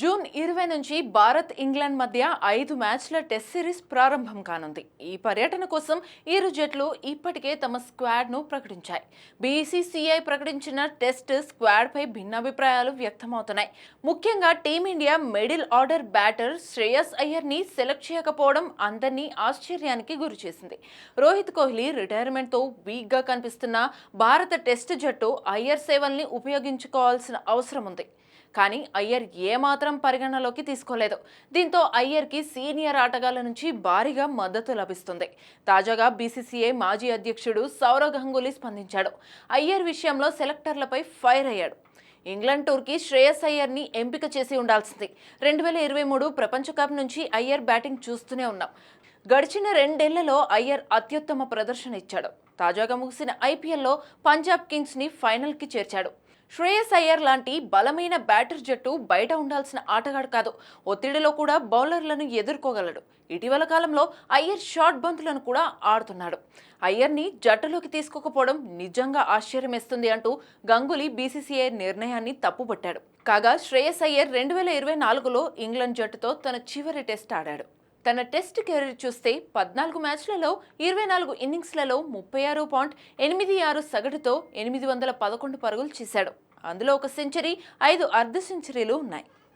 June 20 నుంచి Bharat England మధ్య 5 మ్యాచ్ల టెస్ట్ సిరీస్ ప్రారంభం కానుంది. ఈ పర్యటన కోసం ఇరు జట్లు ఇప్పటికే తమ స్క్వాడ్ను ప్రకటించాయి. బీసీసీఐ ప్రకటించిన టెస్ట్ స్క్వాడ్పై భిన్నాభిప్రాయాలు వ్యక్తమవుతున్నాయి. ముఖ్యంగా Team India middle order batter Shreyas అయ్యర్ని సెలెక్ట్ చేయకపోవడం అందరినీ ఆశ్చర్యానికి గురిచేసింది. రోహిత్ కోహ్లీ రిటైర్మెంట్తో వీక్గా కనిపిస్తున్న భారత టెస్ట్ జట్టు అయ్యర్ సేవల్ని ఉపయోగించుకోవాల్సిన అవసరం ఉంది. కానీ అయ్యర్ ఏమాత్రం పరిగణలోకి తీసుకోలేదు. దీంతో అయ్యర్కి సీనియర్ ఆటగాళ్ల నుంచి భారీగా మద్దతు లభిస్తుంది. తాజాగా బీసీసీఐ మాజీ అధ్యక్షుడు సౌరవ్ గంగూలీ స్పందించాడు. అయ్యర్ విషయంలో సెలెక్టర్లపై ఫైర్ అయ్యాడు. ఇంగ్లాండ్ టూర్కి శ్రేయస్ అయ్యర్ని ఎంపిక చేసి ఉండాల్సింది. 2023 ప్రపంచ కప్ నుంచి అయ్యర్ బ్యాటింగ్ చూస్తూనే ఉన్నాం. గడిచిన 2 ఏళ్లలో అయ్యర్ అత్యుత్తమ ప్రదర్శన ఇచ్చాడు. తాజాగా ముగిసిన ఐపీఎల్లో పంజాబ్ కింగ్స్ని ఫైనల్కి చేర్చాడు. శ్రేయస్ అయ్యర్ లాంటి బలమైన బ్యాటర్ జట్టు బయట ఉండాల్సిన ఆటగాడు కాదు. ఒత్తిడిలో కూడా బౌలర్లను ఎదుర్కోగలడు. ఇటీవల కాలంలో అయ్యర్ షార్ట్ బంతులను కూడా ఆడుతున్నాడు. అయ్యర్ని జట్టులోకి తీసుకోకపోవడం నిజంగా ఆశ్చర్యమేస్తుంది అంటూ గంగూలీ బీసీసీఐ నిర్ణయాన్ని తప్పుపట్టాడు. కాగా శ్రేయస్ అయ్యర్ 2024లో ఇంగ్లాండ్ జట్టుతో తన చివరి టెస్ట్ ఆడాడు. తన టెస్ట్ కెరీర్ చూస్తే 14 మ్యాచ్లలో 24 ఇన్నింగ్స్లలో 36.86 సగటుతో 811 పరుగులు చేశాడు. అందులో ఒక సెంచరీ, 5 అర్ధ సెంచరీలు ఉన్నాయి.